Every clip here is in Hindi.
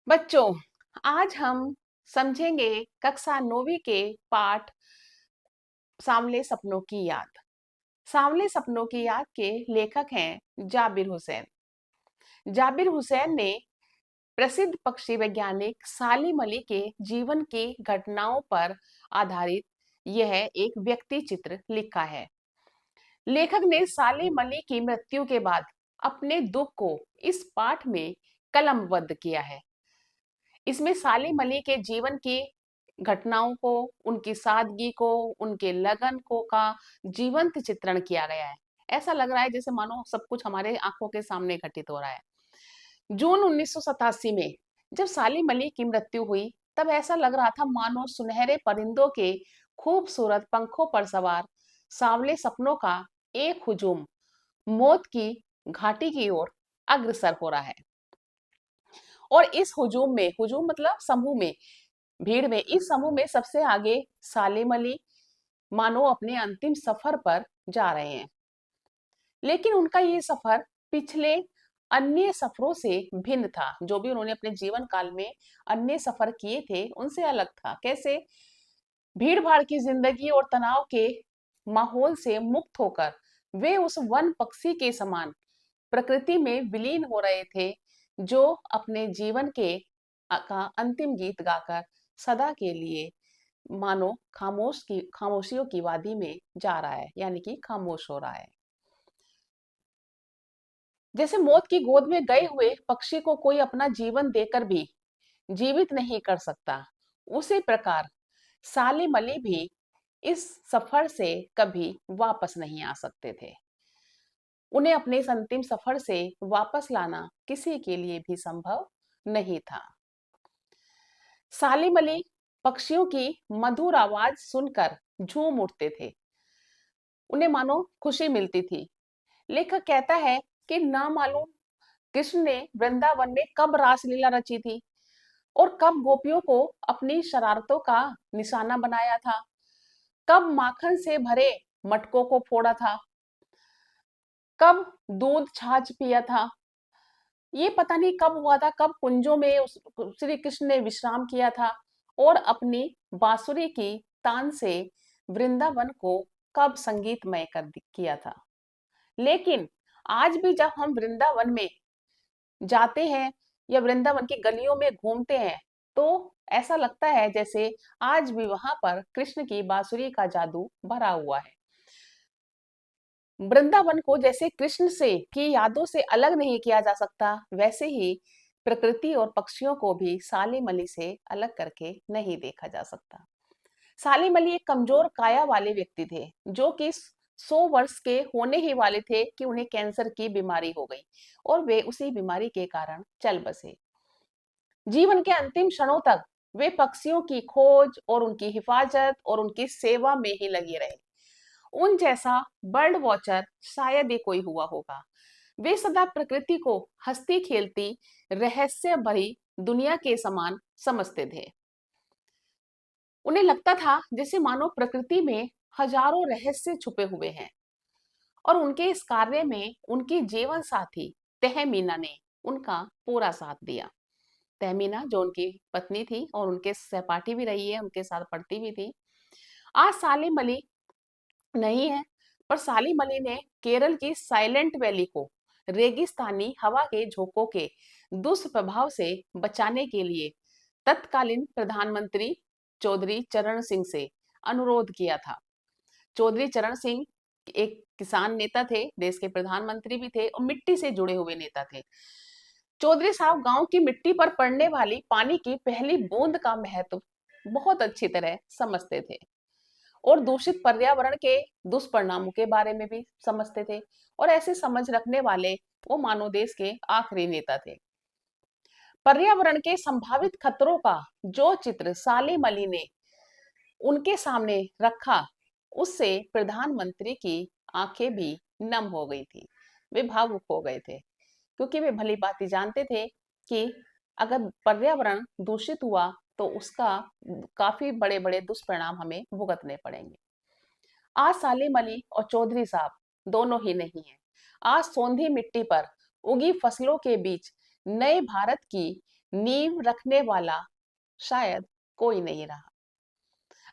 बच्चों, आज हम समझेंगे कक्षा 9वीं के पाठ सांवले सपनों की याद। सांवले सपनों की याद के लेखक हैं जाबिर हुसैन। जाबिर हुसैन ने प्रसिद्ध पक्षी वैज्ञानिक सालिम अली के जीवन की घटनाओं पर आधारित यह एक व्यक्ति चित्र लिखा है। लेखक ने सालिम अली की मृत्यु के बाद अपने दुख को इस पाठ में कलमबद्ध किया है। इसमें सालिम अली के जीवन की घटनाओं को, उनकी सादगी को, उनके लगन को का जीवंत चित्रण किया गया है। ऐसा लग रहा है जैसे मानो सब कुछ हमारे आंखों के सामने घटित हो रहा है। जून 1987 में जब सालिम अली की मृत्यु हुई, तब ऐसा लग रहा था मानो सुनहरे परिंदों के खूबसूरत पंखों पर सवार सांवले सपनों का एक हुजूम मौत की घाटी की ओर अग्रसर हो रहा है। और इस हुजूम में, हुजूम मतलब समूह में, भीड़ में, इस समूह में सबसे आगे सालिम अली मानो अपने अंतिम सफर पर जा रहे हैं। लेकिन उनका ये सफर पिछले अन्य सफरों से भिन्न था। जो भी उन्होंने अपने जीवन काल में अन्य सफर किए थे, उनसे अलग था। कैसे? भीड़ भाड़ की जिंदगी और तनाव के माहौल से मुक्त होकर वे उस वन पक्षी के समान प्रकृति में विलीन हो रहे थे, जो अपने जीवन के का अंतिम गीत गाकर सदा के लिए मानो खामोशियों की वादी में जा रहा है, यानी कि खामोश हो रहा है। जैसे मौत की गोद में गए हुए पक्षी को कोई अपना जीवन देकर भी जीवित नहीं कर सकता, उसी प्रकार सालिम अली भी इस सफर से कभी वापस नहीं आ सकते थे। उन्हें अपने इस अंतिम सफर से वापस लाना किसी के लिए भी संभव नहीं था। सालिम अली पक्षियों की मधुर आवाज सुनकर झूम उठते थे। उन्हें मानो खुशी मिलती थी। लेखक कहता है कि ना मालूम कृष्ण ने वृंदावन में कब रासलीला रची थी और कब गोपियों को अपनी शरारतों का निशाना बनाया था, कब माखन से भरे मटकों को फोड़ा था, कब दूध छाछ पिया था। ये पता नहीं कब हुआ था, कब कुंजों में श्री कृष्ण ने विश्राम किया था और अपनी बांसुरी की तान से वृंदावन को कब संगीतमय किया था। लेकिन आज भी जब हम वृंदावन में जाते हैं या वृंदावन की गलियों में घूमते हैं, तो ऐसा लगता है जैसे आज भी वहां पर कृष्ण की बांसुरी का जादू भरा हुआ है। वृंदावन को जैसे कृष्ण से की यादों से अलग नहीं किया जा सकता, वैसे ही प्रकृति और पक्षियों को भी सालिम अली से अलग करके नहीं देखा जा सकता। सालिम अली एक कमजोर काया वाले व्यक्ति थे, जो कि 100 वर्ष के होने ही वाले थे कि उन्हें कैंसर की बीमारी हो गई और वे उसी बीमारी के कारण चल बसे। जीवन के अंतिम क्षणों तक वे पक्षियों की खोज और उनकी हिफाजत और उनकी सेवा में ही लगे रहे। उन जैसा बर्ड वॉचर शायद ही कोई हुआ होगा। वे सदा प्रकृति को हंसती खेलती रहस्य भरी दुनिया के समान समझते थे। उन्हें लगता था जैसे मानो प्रकृति में हजारों रहस्य छुपे हुए हैं और उनके इस कार्य में उनकी जीवन साथी तहमीना ने उनका पूरा साथ दिया। तहमीना जो उनकी पत्नी थी और उनके सहपाठी भी रही है, उनके साथ पढ़ती भी थी। आज सालिम अली नहीं है, पर सालिम अली ने केरल की साइलेंट वैली को रेगिस्तानी हवा के झोंकों के दुष्प्रभाव से बचाने के लिए तत्कालीन प्रधानमंत्री चौधरी चरण सिंह से अनुरोध किया था। चौधरी चरण सिंह एक किसान नेता थे, देश के प्रधानमंत्री भी थे और मिट्टी से जुड़े हुए नेता थे। चौधरी साहब गांव की मिट्टी पर पड़ने वाली पानी की पहली बूंद का महत्व बहुत अच्छी तरह समझते थे और दूषित पर्यावरण के दुष्परिणामों के बारे में भी समझते थे। और ऐसे समझ रखने वाले वो मानव देश के आखिरी नेता थे। पर्यावरण के संभावित खतरों का जो चित्र सालिम अली ने उनके सामने रखा, उससे प्रधानमंत्री की आंखें भी नम हो गई थी। वे भावुक हो गए थे, क्योंकि वे भली भांति जानते थे कि अगर पर्यावरण दूषित हुआ तो उसका काफी बड़े बड़े दुष्परिणाम हमें भुगतने पड़ेंगे। आज सालिम अली और चौधरी साहब दोनों ही नहीं है। आज सोंधी मिट्टी पर उगी फसलों के बीच नए भारत की नींव रखने वाला शायद कोई नहीं रहा।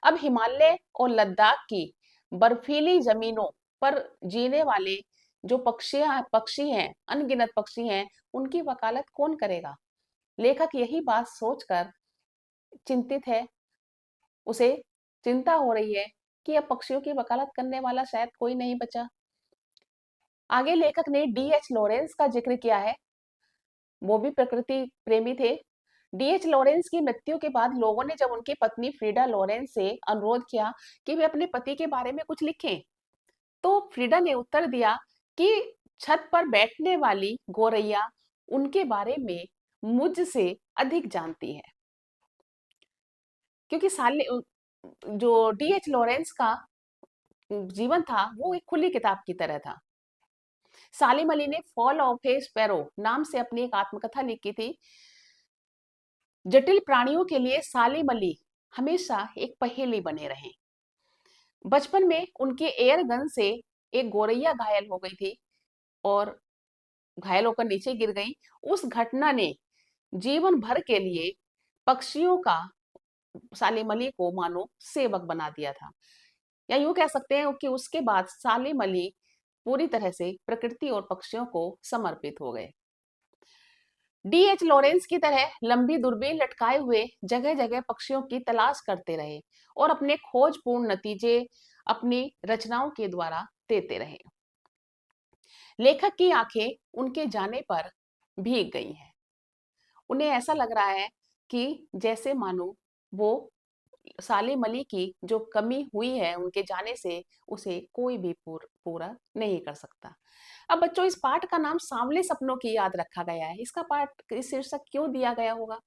अब हिमालय और लद्दाख की बर्फीली जमीनों पर जीने वाले जो पक्षी हैं, अनगिनत पक्षी हैं, उनकी वकालत कौन करेगा? लेखक यही बात सोचकर चिंतित है। उसे चिंता हो रही है कि अब पक्षियों की वकालत करने वाला शायद कोई नहीं बचा। आगे लेखक ने डीएच लॉरेंस का जिक्र किया है। वो भी प्रकृति प्रेमी थे। डीएच लॉरेंस की मृत्यु के बाद लोगों ने जब उनकी पत्नी फ्रीडा लॉरेंस से अनुरोध किया कि वे अपने पति के बारे में कुछ लिखें, तो फ्रीडा ने उत्तर दिया कि छत पर बैठने वाली गोरैया उनके बारे में मुझसे अधिक जानती है। क्योंकि साले जो डीएच लॉरेंस का जीवन था वो एक खुली किताब की तरह था। सालिम अली ने फॉल ऑफ ए स्पैरो नाम से अपनी एक आत्मकथा लिखी थी। जटिल प्राणियों के लिए सालिम अली हमेशा एक पहेली बने रहे। बचपन में उनके एयर गन से एक गोरैया घायल हो गई थी और घायल होकर नीचे गिर गई। उस घटना ने जीवन भर के लिए पक्षियों का सालिम अली को मानो सेवक बना दिया था। या यूं कह सकते हैं कि उसके बाद सालिम अली पूरी तरह से प्रकृति और पक्षियों को समर्पित हो गए। डीएच लॉरेंस की तरह लंबी दूरबीन लटकाए हुए जगह जगह पक्षियों की तलाश करते रहे और अपने खोजपूर्ण नतीजे अपनी रचनाओं के द्वारा देते रहे। लेखक की आंखें उनके जाने पर भीग गई हैं। उन्हें ऐसा लग रहा है कि जैसे मानो वो सालिम अली की जो कमी हुई है उनके जाने से, उसे कोई भी पूरा नहीं कर सकता। अब बच्चों, इस पाठ का नाम सांवले सपनों की याद रखा गया है। इसका पाठ इस शीर्षक क्यों दिया गया होगा?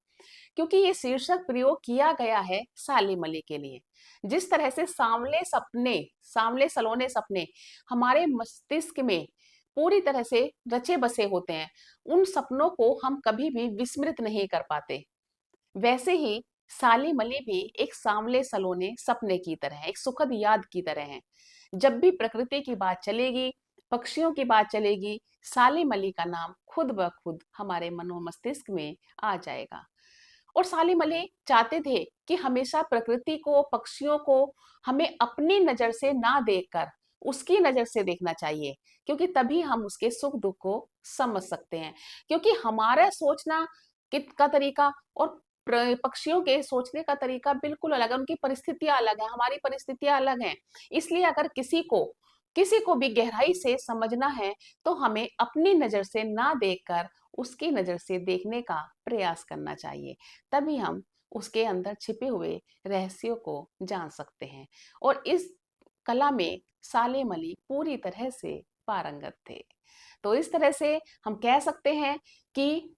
क्योंकि ये शीर्षक प्रयोग किया गया है सालिम अली के लिए। जिस तरह से सांवले सपने, सांवले सलोने सपने हमारे मस्तिष्क में पूरी तरह से रचे बसे होते हैं, उन सपनों को हम कभी भी विस्मृत नहीं कर पाते। वैसे ही सालिम अली भी एक सांवले सलोने सपने की तरह है, एक सुखद याद की तरह है। जब भी प्रकृति की बात चलेगी, पक्षियों की बात चलेगी, सालिम अली का नाम खुद ब खुद हमारे मनो मस्तिष्क में आ जाएगा। और सालिम अली चाहते थे कि हमेशा प्रकृति को, पक्षियों को हमें अपनी नजर से ना देखकर उसकी नजर से देखना चाहिए, क्योंकि तभी हम उसके सुख दुख को समझ सकते हैं। क्योंकि हमारा सोचना का तरीका और पक्षियों के सोचने का तरीका बिल्कुल अलग है, उनकी परिस्थितियां अलग है, हमारी परिस्थितियां अलग हैं। इसलिए अगर किसी को भी गहराई से समझना है तो हमें अपनी नजर से ना देखकर उसकी नजर से देखने का प्रयास करना चाहिए। तभी हम उसके अंदर छिपे हुए रहस्यों को जान सकते हैं। और इस कला में सालेम अली पूरी तरह से पारंगत थे। तो इस तरह से हम कह सकते हैं कि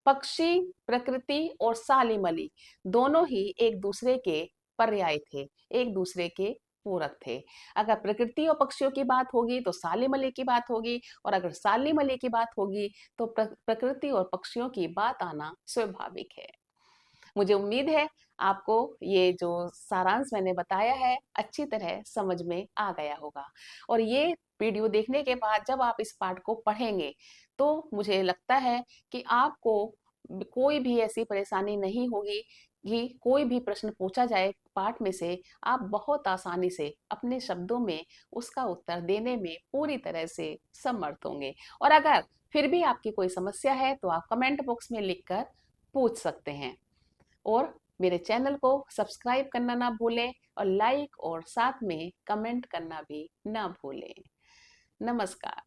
पक्षी, प्रकृति और सालिम अली दोनों ही एक दूसरे के पर्याय थे, एक दूसरे के पूरक थे। अगर प्रकृति और पक्षियों की बात होगी तो सालिम अली की बात होगी, और अगर सालिम अली की बात होगी तो प्रकृति और पक्षियों की बात आना स्वाभाविक है। मुझे उम्मीद है आपको ये जो सारांश मैंने बताया है अच्छी तरह समझ में आ गया होगा। और ये वीडियो देखने के बाद जब आप इस पाठ को पढ़ेंगे तो मुझे लगता है कि आपको कोई भी ऐसी परेशानी नहीं होगी कि कोई भी प्रश्न पूछा जाए पाठ में से, आप बहुत आसानी से अपने शब्दों में उसका उत्तर देने में पूरी तरह से समर्थ होंगे। और अगर फिर भी आपकी कोई समस्या है तो आप कमेंट बॉक्स में लिखकर पूछ सकते हैं। और मेरे चैनल को सब्सक्राइब करना ना भूलें और लाइक और साथ में कमेंट करना भी ना भूलें। नमस्कार।